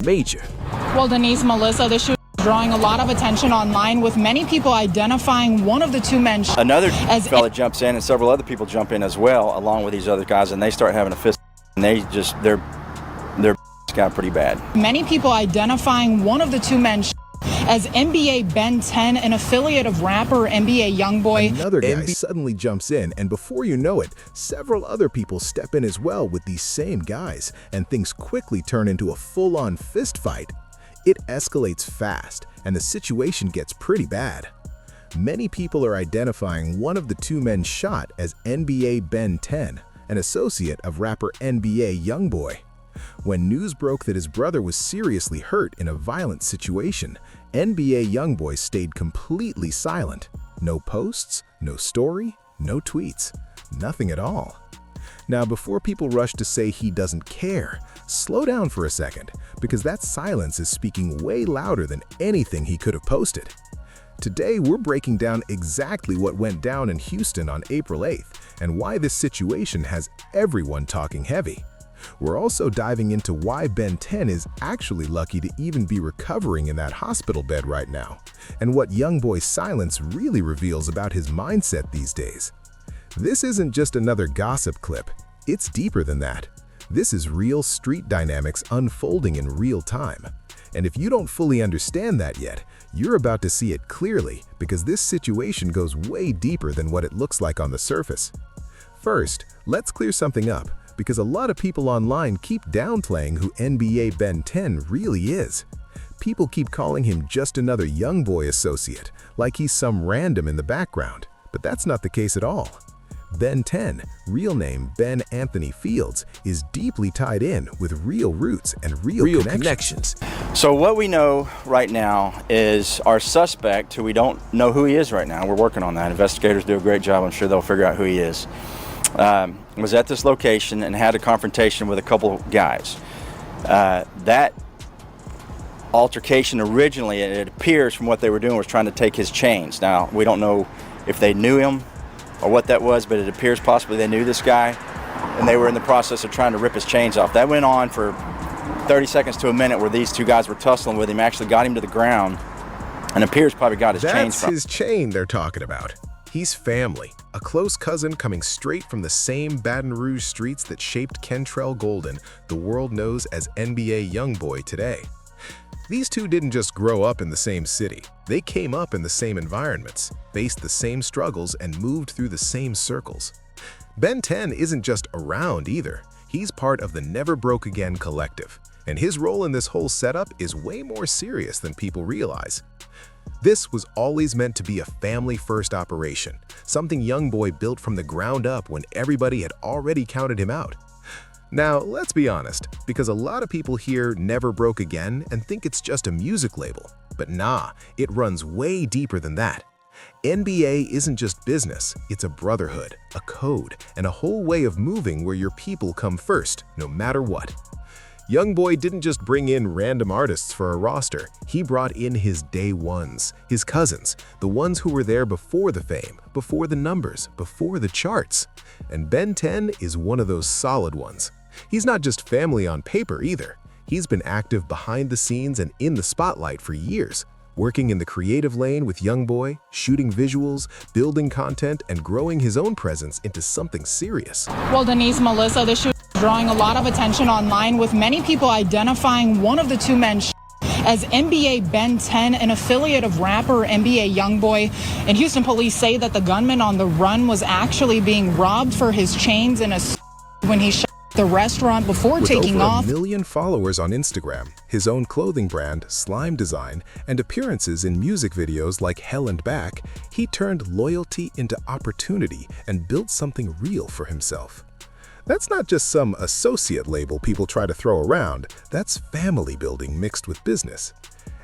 major. Well, Denise, Melissa, this shooting is drawing a lot of attention online, with many people identifying one of the two men. Another fella jumps in, and several other people jump in as well, along with these other guys, and they start having a fist, and they're got pretty bad. Many people identifying one of the two men as NBA Ben 10, an affiliate of rapper NBA YoungBoy. Another guy suddenly jumps in, and before you know it, several other people step in as well with these same guys, and things quickly turn into a full-on fist fight. It escalates fast, and the situation gets pretty bad. Many people are identifying one of the two men shot as NBA Ben 10, an associate of rapper NBA YoungBoy. When news broke that his brother was seriously hurt in a violent situation, NBA YoungBoy stayed completely silent. No posts, no story, no tweets, nothing at all. Now, before people rush to say he doesn't care, slow down for a second, because that silence is speaking way louder than anything he could have posted. Today, we're breaking down exactly what went down in Houston on April 8th and why this situation has everyone talking heavy. We're also diving into why Ben 10 is actually lucky to even be recovering in that hospital bed right now, and what YoungBoy's silence really reveals about his mindset these days. This isn't just another gossip clip, it's deeper than that. This is real street dynamics unfolding in real time. And if you don't fully understand that yet, you're about to see it clearly, because this situation goes way deeper than what it looks like on the surface. First, let's clear something up, because a lot of people online keep downplaying who NBA Ben 10 really is. People keep calling him just another YoungBoy associate, like he's some random in the background, but that's not the case at all. Ben 10, real name Ben Anthony Fields, is deeply tied in with real roots and real connections. So what we know right now is our suspect, who we don't know who he is right now, we're working on that. Investigators do a great job. I'm sure they'll figure out who he is. Was at this location and had a confrontation with a couple guys. That altercation originally, it appears from what they were doing, was trying to take his chains. Now, we don't know if they knew him or what that was, but it appears possibly they knew this guy, and they were in the process of trying to rip his chains off. That went on for 30 seconds to a minute, where these two guys were tussling with him, actually got him to the ground, and appears probably got his chains from. That's his chain they're talking about. He's family, a close cousin coming straight from the same Baton Rouge streets that shaped Kentrell Golden, the world knows as NBA YoungBoy today. These two didn't just grow up in the same city. They came up in the same environments, faced the same struggles, and moved through the same circles. Ben 10 isn't just around either. He's part of the Never Broke Again collective, and his role in this whole setup is way more serious than people realize. This was always meant to be a family-first operation, something YoungBoy built from the ground up when everybody had already counted him out. Now, let's be honest, because a lot of people hear Never Broke Again and think it's just a music label. But nah, it runs way deeper than that. NBA isn't just business, it's a brotherhood, a code, and a whole way of moving where your people come first, no matter what. YoungBoy didn't just bring in random artists for a roster, he brought in his day ones, his cousins, the ones who were there before the fame, before the numbers, before the charts. And Ben 10 is one of those solid ones. He's not just family on paper either. He's been active behind the scenes and in the spotlight for years, working in the creative lane with YoungBoy, shooting visuals, building content, and growing his own presence into something serious. Well, Denise, Melissa, this shooting is drawing a lot of attention online, with many people identifying one of the two men as NBA Ben 10, an affiliate of rapper NBA YoungBoy. And Houston police say that the gunman on the run was actually being robbed for his chains in a when he shot the restaurant before taking off. With over 1 million followers on Instagram, his own clothing brand, Slime Design, and appearances in music videos like Hell and Back, he turned loyalty into opportunity and built something real for himself. That's not just some associate label people try to throw around, that's family building mixed with business.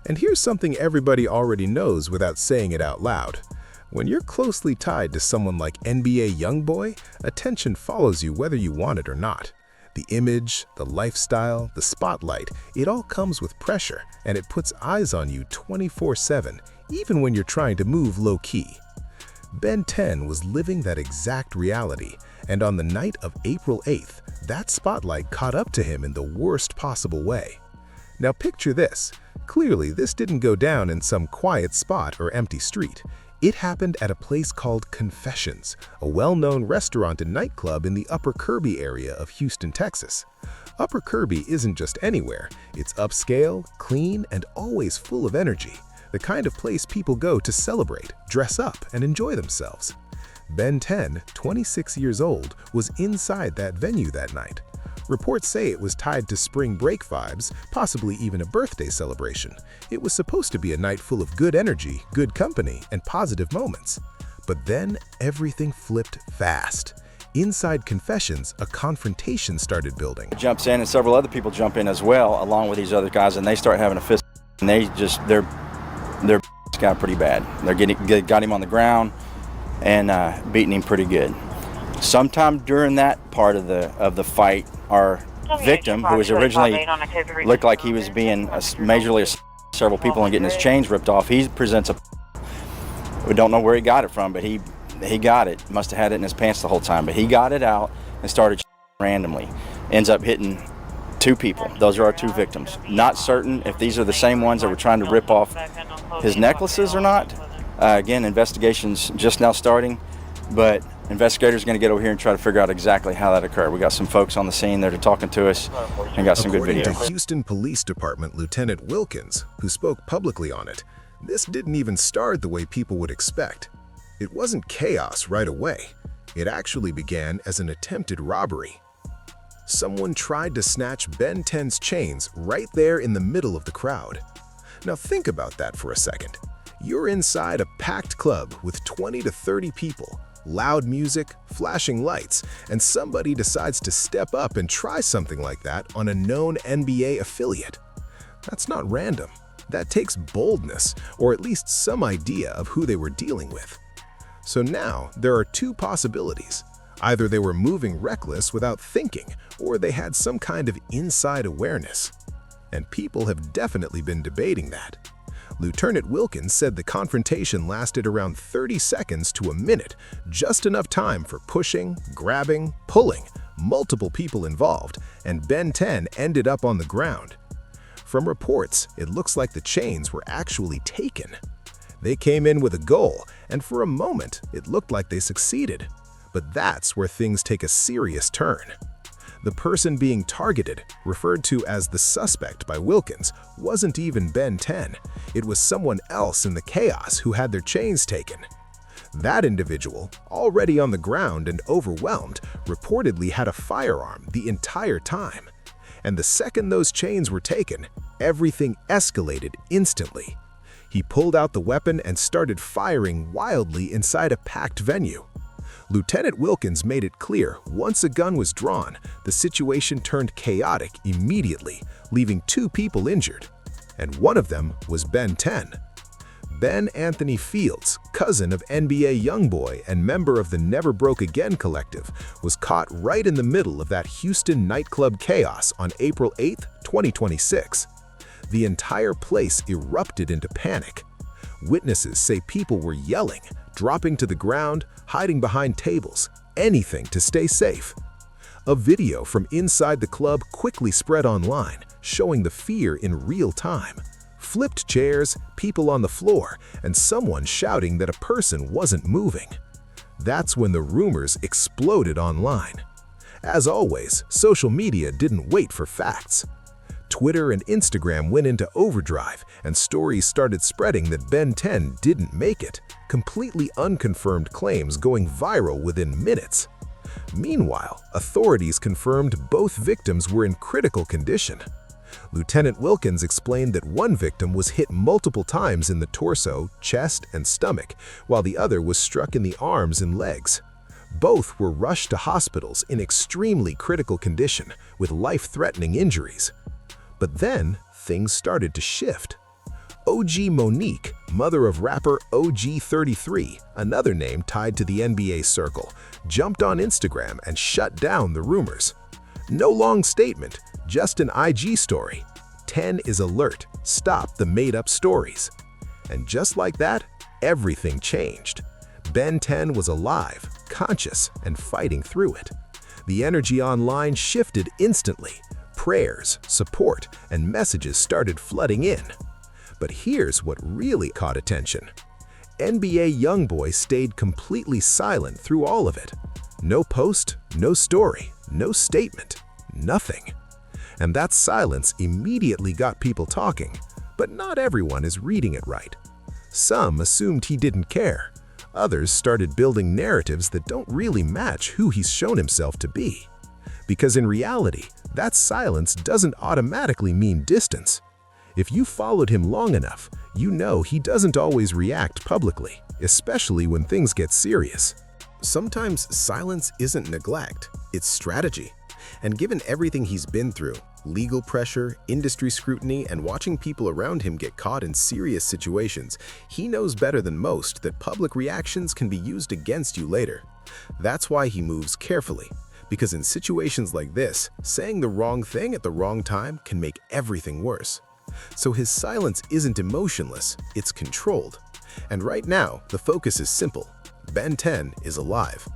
And here's something everybody already knows without saying it out loud. When you're closely tied to someone like NBA YoungBoy, attention follows you whether you want it or not. The image, the lifestyle, the spotlight, it all comes with pressure, and it puts eyes on you 24/7, even when you're trying to move low-key. Ben 10 was living that exact reality, and on the night of April 8th, that spotlight caught up to him in the worst possible way. Now picture this. Clearly, this didn't go down in some quiet spot or empty street. It happened at a place called Confessions, a well-known restaurant and nightclub in the Upper Kirby area of Houston, Texas. Upper Kirby isn't just anywhere. It's upscale, clean, and always full of energy. The kind of place people go to celebrate, dress up, and enjoy themselves. Ben 10, 26 years old, was inside that venue that night. Reports say it was tied to spring break vibes, possibly even a birthday celebration. It was supposed to be a night full of good energy, good company, and positive moments. But then everything flipped fast. Inside Confessions, a confrontation started building. Jumps in and several other people jump in as well, along with these other guys, and they start having a fist. And they're got pretty bad. They got him on the ground and beating him pretty good. Sometime during that part of the fight, our victim, who was originally looked like he was being majorly several people and getting his chains ripped off, he presents a. We don't know where he got it from, but he got it. Must have had it in his pants the whole time, but he got it out and started randomly. Ends up hitting 2 people. Those are our 2 victims. Not certain if these are the same ones that were trying to rip off his necklaces or not. Again, investigation's just now starting, but investigators are going to get over here and try to figure out exactly how that occurred. We got some folks on the scene that are talking to us and got some good video. According to Houston Police Department Lieutenant Wilkins, who spoke publicly on it, this didn't even start the way people would expect. It wasn't chaos right away. It actually began as an attempted robbery. Someone tried to snatch Ben 10's chains right there in the middle of the crowd. Now think about that for a second. You're inside a packed club with 20 to 30 people, loud music, flashing lights, and somebody decides to step up and try something like that on a known NBA affiliate. That's not random. That takes boldness, or at least some idea of who they were dealing with. So now, there are 2 possibilities. Either they were moving reckless without thinking, or they had some kind of inside awareness. And people have definitely been debating that. Lieutenant Wilkins said the confrontation lasted around 30 seconds to a minute, just enough time for pushing, grabbing, pulling, multiple people involved, and Ben 10 ended up on the ground. From reports, it looks like the chains were actually taken. They came in with a goal, and for a moment, it looked like they succeeded. But that's where things take a serious turn. The person being targeted, referred to as the suspect by Wilkins, wasn't even Ben 10. It was someone else in the chaos who had their chains taken. That individual, already on the ground and overwhelmed, reportedly had a firearm the entire time. And the second those chains were taken, everything escalated instantly. He pulled out the weapon and started firing wildly inside a packed venue. Lieutenant Wilkins made it clear once a gun was drawn, the situation turned chaotic immediately, leaving 2 people injured. And one of them was Ben 10. Ben Anthony Fields, cousin of NBA YoungBoy and member of the Never Broke Again collective, was caught right in the middle of that Houston nightclub chaos on April 8, 2026. The entire place erupted into panic. Witnesses say people were yelling, dropping to the ground, hiding behind tables, anything to stay safe. A video from inside the club quickly spread online, showing the fear in real time. Flipped chairs, people on the floor, and someone shouting that a person wasn't moving. That's when the rumors exploded online. As always, social media didn't wait for facts. Twitter and Instagram went into overdrive, and stories started spreading that Ben 10 didn't make it, completely unconfirmed claims going viral within minutes. Meanwhile, authorities confirmed both victims were in critical condition. Lieutenant Wilkins explained that one victim was hit multiple times in the torso, chest, and stomach, while the other was struck in the arms and legs. Both were rushed to hospitals in extremely critical condition, with life-threatening injuries. But then, things started to shift. OG Monique, mother of rapper OG33, another name tied to the NBA circle, jumped on Instagram and shut down the rumors. No long statement, just an IG story. 10 is alert, stop the made-up stories. And just like that, everything changed. Ben 10 was alive, conscious, and fighting through it. The energy online shifted instantly. Prayers, support, and messages started flooding in. But here's what really caught attention. NBA YoungBoy stayed completely silent through all of it. No post, no story, no statement, nothing. And that silence immediately got people talking, but not everyone is reading it right. Some assumed he didn't care. Others started building narratives that don't really match who he's shown himself to be. Because in reality, that silence doesn't automatically mean distance. If you followed him long enough, you know he doesn't always react publicly, especially when things get serious. Sometimes silence isn't neglect, it's strategy. And given everything he's been through, legal pressure, industry scrutiny, and watching people around him get caught in serious situations, he knows better than most that public reactions can be used against you later. That's why he moves carefully, because in situations like this, saying the wrong thing at the wrong time can make everything worse. So his silence isn't emotionless, it's controlled. And right now, the focus is simple. Ben 10 is alive.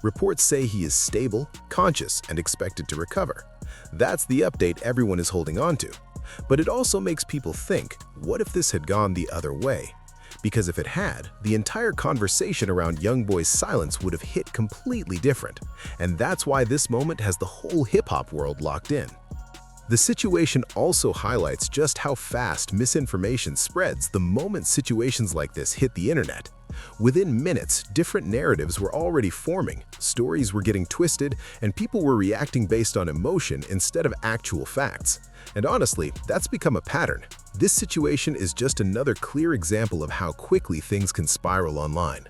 Reports say he is stable, conscious, and expected to recover. That's the update everyone is holding on to. But it also makes people think, what if this had gone the other way? Because if it had, the entire conversation around YoungBoy's silence would have hit completely different. And that's why this moment has the whole hip-hop world locked in. The situation also highlights just how fast misinformation spreads the moment situations like this hit the internet. Within minutes, different narratives were already forming, stories were getting twisted, and people were reacting based on emotion instead of actual facts. And honestly, that's become a pattern. This situation is just another clear example of how quickly things can spiral online.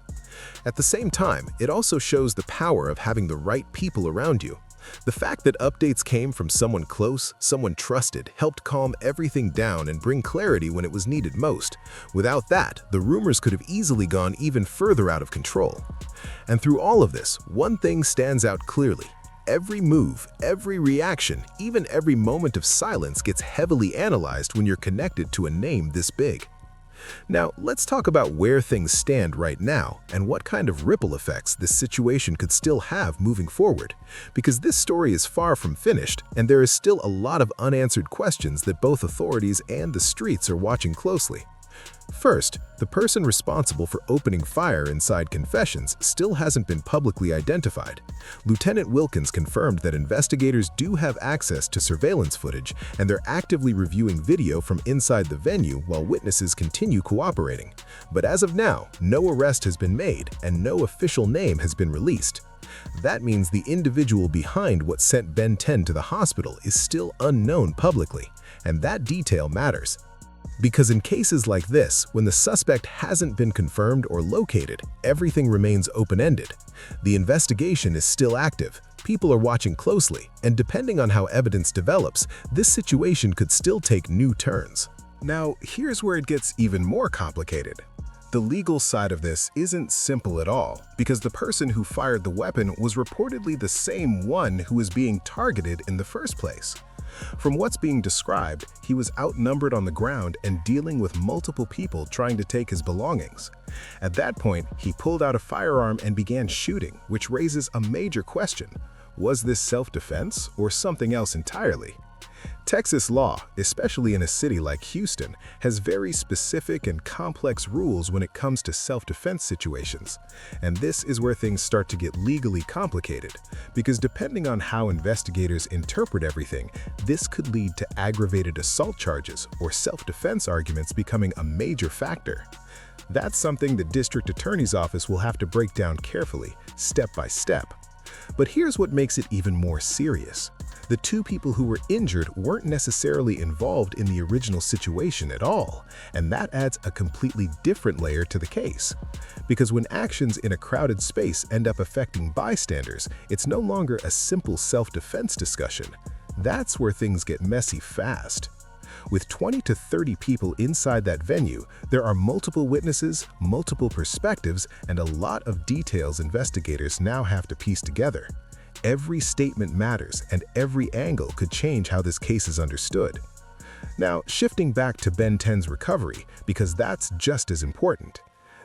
At the same time, it also shows the power of having the right people around you. The fact that updates came from someone close, someone trusted, helped calm everything down and bring clarity when it was needed most. Without that, the rumors could have easily gone even further out of control. And through all of this, one thing stands out clearly. Every move, every reaction, even every moment of silence gets heavily analyzed when you're connected to a name this big. Now, let's talk about where things stand right now and what kind of ripple effects this situation could still have moving forward, because this story is far from finished and there is still a lot of unanswered questions that both authorities and the streets are watching closely. First, the person responsible for opening fire inside Confessions still hasn't been publicly identified. Lieutenant Wilkins confirmed that investigators do have access to surveillance footage and they're actively reviewing video from inside the venue while witnesses continue cooperating. But as of now, no arrest has been made and no official name has been released. That means the individual behind what sent Ben 10 to the hospital is still unknown publicly, and that detail matters. Because in cases like this, when the suspect hasn't been confirmed or located, everything remains open-ended. The investigation is still active, people are watching closely, and depending on how evidence develops, this situation could still take new turns. Now, here's where it gets even more complicated. The legal side of this isn't simple at all, because the person who fired the weapon was reportedly the same one who was being targeted in the first place. From what's being described, he was outnumbered on the ground and dealing with multiple people trying to take his belongings. At that point, he pulled out a firearm and began shooting, which raises a major question. Was this self-defense or something else entirely? Texas law, especially in a city like Houston, has very specific and complex rules when it comes to self-defense situations. And this is where things start to get legally complicated, because depending on how investigators interpret everything, this could lead to aggravated assault charges or self-defense arguments becoming a major factor. That's something the district attorney's office will have to break down carefully, step by step. But here's what makes it even more serious. The two people who were injured weren't necessarily involved in the original situation at all, and that adds a completely different layer to the case. Because when actions in a crowded space end up affecting bystanders, it's no longer a simple self-defense discussion. That's where things get messy fast. With 20 to 30 people inside that venue, there are multiple witnesses, multiple perspectives, and a lot of details investigators now have to piece together. Every statement matters, and every angle could change how this case is understood. Now, shifting back to Ben 10's recovery, because that's just as important.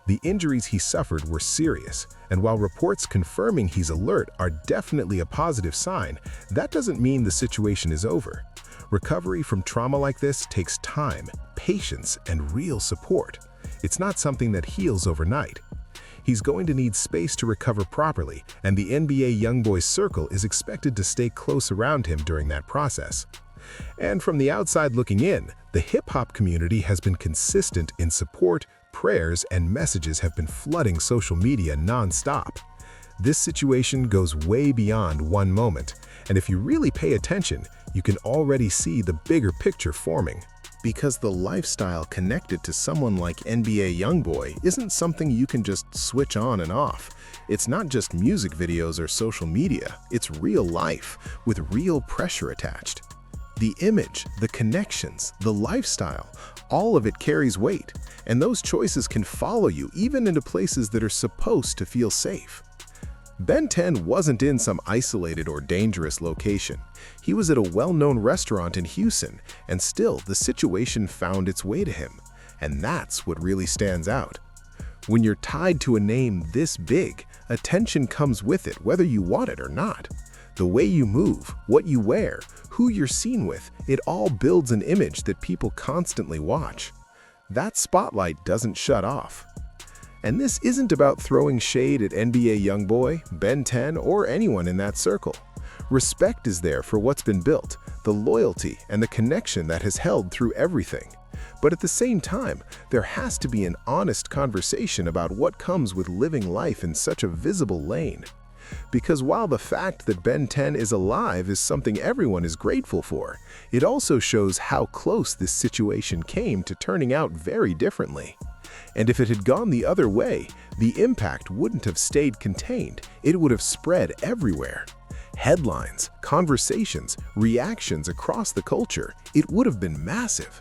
The injuries he suffered were serious, and while reports confirming he's alert are definitely a positive sign, that doesn't mean the situation is over. Recovery from trauma like this takes time, patience, and real support. It's not something that heals overnight. He's going to need space to recover properly, and the NBA YoungBoy's circle is expected to stay close around him during that process. And from the outside looking in, the hip-hop community has been consistent in support, prayers, and messages have been flooding social media non-stop. This situation goes way beyond one moment, and if you really pay attention, you can already see the bigger picture forming. Because the lifestyle connected to someone like NBA YoungBoy isn't something you can just switch on and off. It's not just music videos or social media, it's real life, with real pressure attached. The image, the connections, the lifestyle, all of it carries weight, and those choices can follow you even into places that are supposed to feel safe. Ben 10 wasn't in some isolated or dangerous location. He was at a well-known restaurant in Houston, and still the situation found its way to him. And that's what really stands out. When you're tied to a name this big, attention comes with it whether you want it or not. The way you move, what you wear, who you're seen with, it all builds an image that people constantly watch. That spotlight doesn't shut off. And this isn't about throwing shade at NBA YoungBoy, Ben 10, or anyone in that circle. Respect is there for what's been built, the loyalty and the connection that has held through everything. But at the same time, there has to be an honest conversation about what comes with living life in such a visible lane. Because while the fact that Ben 10 is alive is something everyone is grateful for, it also shows how close this situation came to turning out very differently. And if it had gone the other way, the impact wouldn't have stayed contained, it would have spread everywhere. Headlines, conversations, reactions across the culture, it would have been massive.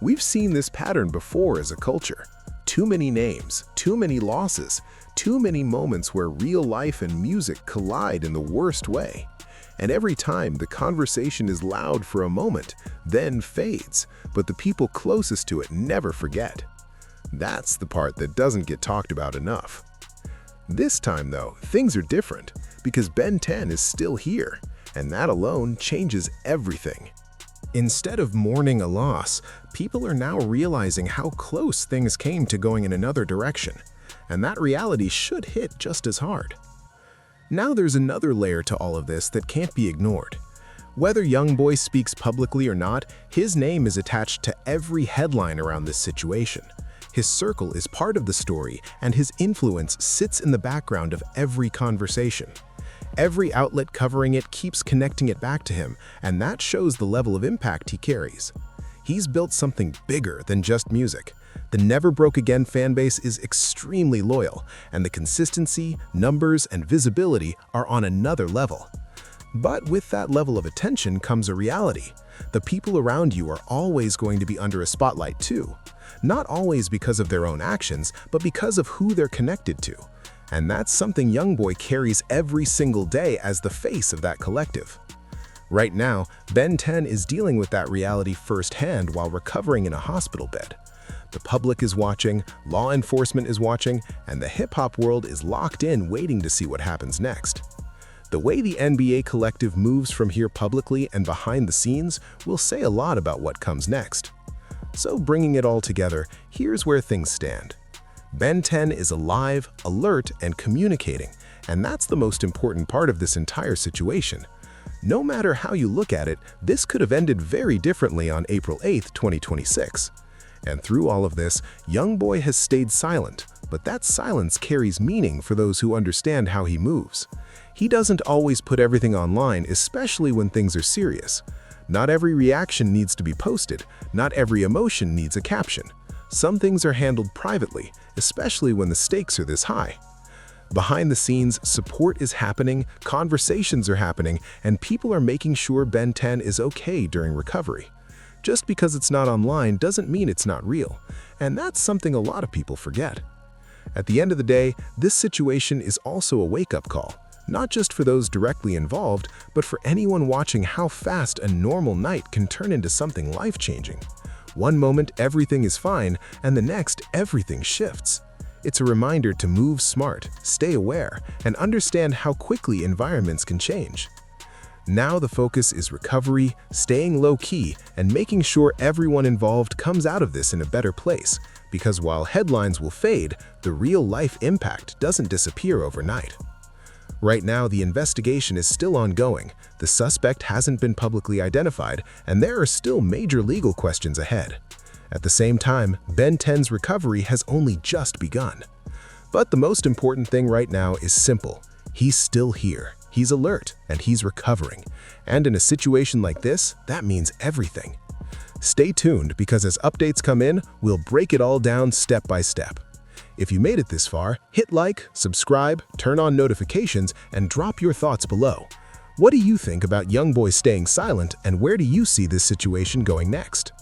We've seen this pattern before as a culture. Too many names, too many losses, too many moments where real life and music collide in the worst way. And every time the conversation is loud for a moment, then fades, but the people closest to it never forget. That's the part that doesn't get talked about enough. This time, though, things are different, because Ben 10 is still here, and that alone changes everything. Instead of mourning a loss, people are now realizing how close things came to going in another direction, and that reality should hit just as hard. Now there's another layer to all of this that can't be ignored. Whether YoungBoy speaks publicly or not, his name is attached to every headline around this situation. His circle is part of the story, and his influence sits in the background of every conversation. Every outlet covering it keeps connecting it back to him, and that shows the level of impact he carries. He's built something bigger than just music. The Never Broke Again fanbase is extremely loyal, and the consistency, numbers, and visibility are on another level. But with that level of attention comes a reality. The people around you are always going to be under a spotlight too. Not always because of their own actions, but because of who they're connected to. And that's something YoungBoy carries every single day as the face of that collective. Right now, Ben 10 is dealing with that reality firsthand while recovering in a hospital bed. The public is watching, law enforcement is watching, and the hip-hop world is locked in waiting to see what happens next. The way the NBA collective moves from here publicly and behind the scenes will say a lot about what comes next. So bringing it all together, here's where things stand. Ben 10 is alive, alert, and communicating, and that's the most important part of this entire situation. No matter how you look at it, this could have ended very differently on April 8, 2026. And through all of this, YoungBoy has stayed silent, but that silence carries meaning for those who understand how he moves. He doesn't always put everything online, especially when things are serious. Not every reaction needs to be posted, not every emotion needs a caption. Some things are handled privately, especially when the stakes are this high. Behind the scenes, support is happening, conversations are happening, and people are making sure Ben 10 is okay during recovery. Just because it's not online doesn't mean it's not real, and that's something a lot of people forget. At the end of the day, this situation is also a wake-up call, not just for those directly involved, but for anyone watching how fast a normal night can turn into something life-changing. One moment everything is fine, and the next everything shifts. It's a reminder to move smart, stay aware, and understand how quickly environments can change. Now the focus is recovery, staying low-key, and making sure everyone involved comes out of this in a better place, because while headlines will fade, the real-life impact doesn't disappear overnight. Right now, the investigation is still ongoing, the suspect hasn't been publicly identified, and there are still major legal questions ahead. At the same time, Ben 10's recovery has only just begun. But the most important thing right now is simple. He's still here, he's alert, and he's recovering. And in a situation like this, that means everything. Stay tuned, because as updates come in, we'll break it all down step by step. If you made it this far, hit like, subscribe, turn on notifications, and drop your thoughts below. What do you think about YoungBoy staying silent, and where do you see this situation going next?